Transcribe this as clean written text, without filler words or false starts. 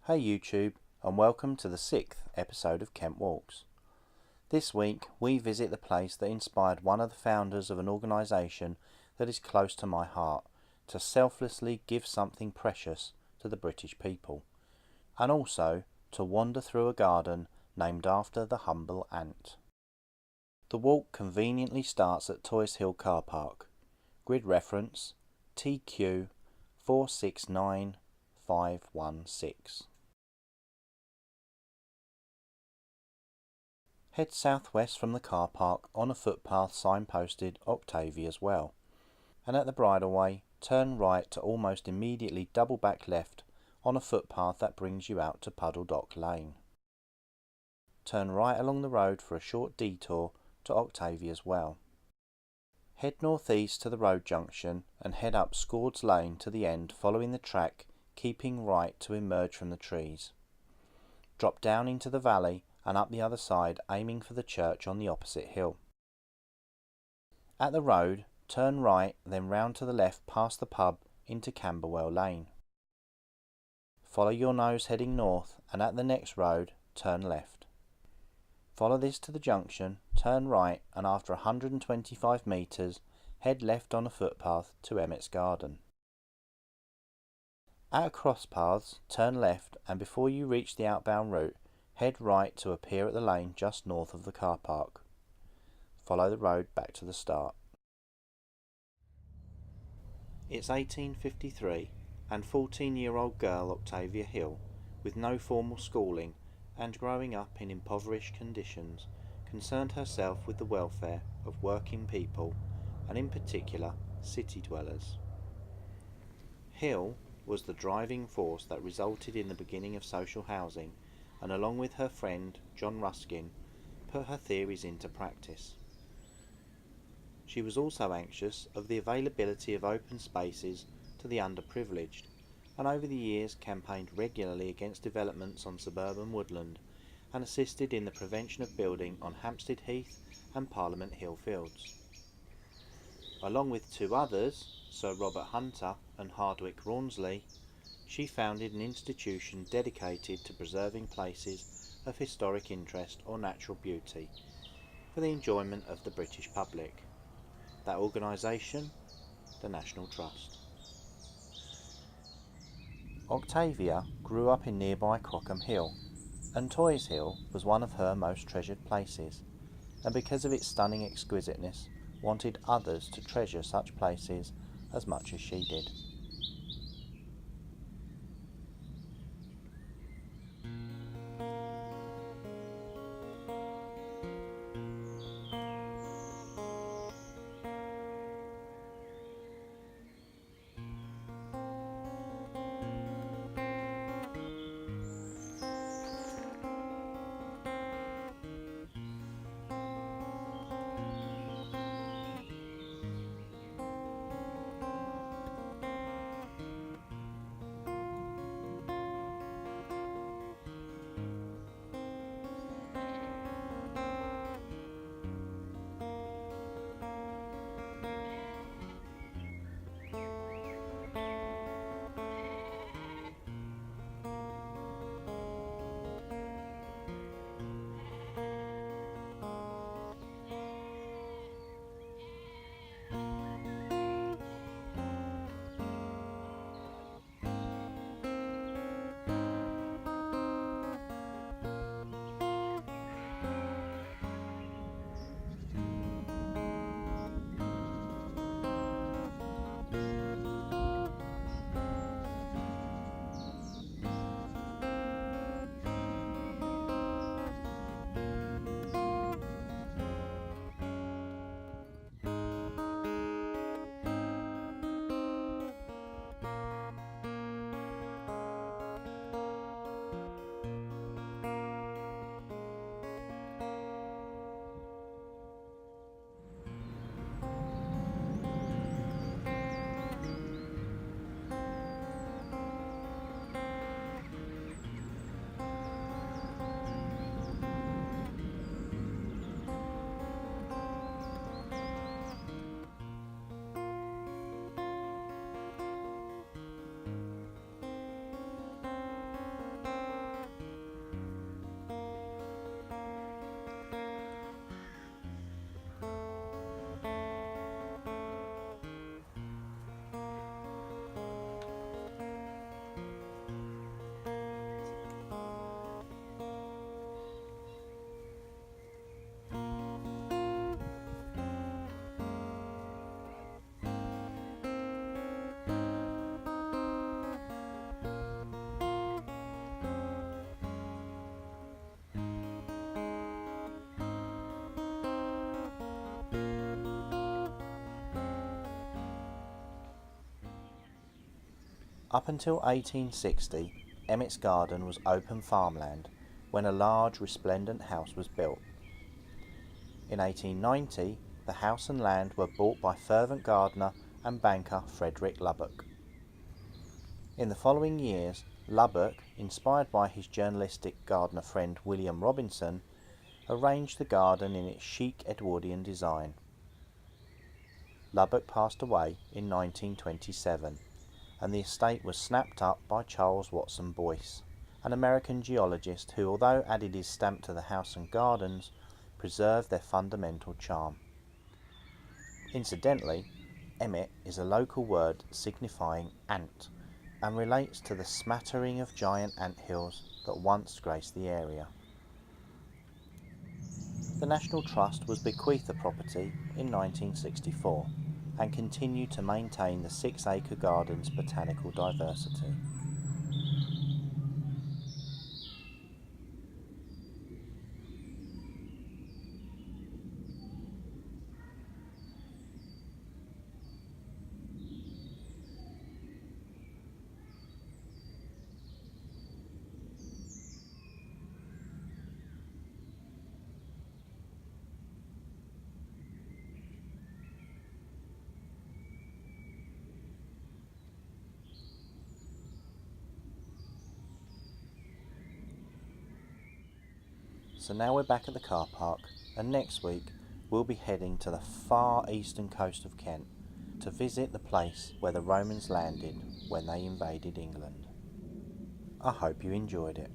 Hey YouTube, and welcome to the 6th episode of Kent Walks. This week we visit the place that inspired one of the founders of an organisation that is close to my heart to selflessly give something precious to the British people, and also to wander through a garden named after the humble ant. The walk conveniently starts at Toys Hill Car Park. Grid reference TQ 469516. Head southwest from the car park on a footpath signposted OCTAVIA'S well, and at the bridleway turn right to almost immediately double back left on a footpath that brings you out to Puddle Dock Lane. Turn right along the road for a short detour to OCTAVIA'S well. Head northeast to the road junction and head up SCORDS Lane to the end, following the track, keeping right to emerge from the trees. Drop down into the valley and up the other side, aiming for the church on the opposite hill. At the road, turn right, then round to the left past the pub into Camberwell Lane. Follow your nose heading north, and at the next road, turn left. Follow this to the junction, turn right, and after 125 metres, head left on a footpath to EMMETTS Garden. At a cross paths, turn left, and before you reach the outbound route, head right to appear at the lane just north of the car park. Follow the road back to the start. It's 1853 and 14-year-old girl Octavia Hill, with no formal schooling and growing up in impoverished conditions, concerned herself with the welfare of working people and in particular city dwellers. Hill was the driving force that resulted in the beginning of social housing, and along with her friend John Ruskin put her theories into practice. She was also anxious of the availability of open spaces to the underprivileged, and over the years campaigned regularly against developments on suburban woodland and assisted in the prevention of building on Hampstead Heath and Parliament Hill fields. Along with two others, Sir Robert Hunter and Hardwicke Rawnsley, she founded an institution dedicated to preserving places of historic interest or natural beauty for the enjoyment of the British public. That organisation, the National Trust. Octavia grew up in nearby Crockham Hill, and Toys Hill was one of her most treasured places, and because of its stunning exquisiteness, wanted others to treasure such places as much as she did. Up until 1860, Emmett's Garden was open farmland when a large resplendent house was built. In 1890, the house and land were bought by fervent gardener and banker Frederick Lubbock. In the following years, Lubbock, inspired by his journalistic gardener friend William Robinson, arranged the garden in its chic Edwardian design. Lubbock passed away in 1927, and the estate was snapped up by Charles Watson Boyce, an American geologist who, although added his stamp to the house and gardens, preserved their fundamental charm. Incidentally, emmett is a local word signifying ant, and relates to the smattering of giant anthills that once graced the area. The National Trust was bequeathed the property in 1964 and continued to maintain the 6-acre garden's botanical diversity. So now we're back at the car park, and next week we'll be heading to the far eastern coast of Kent to visit the place where the Romans landed when they invaded England. I hope you enjoyed it.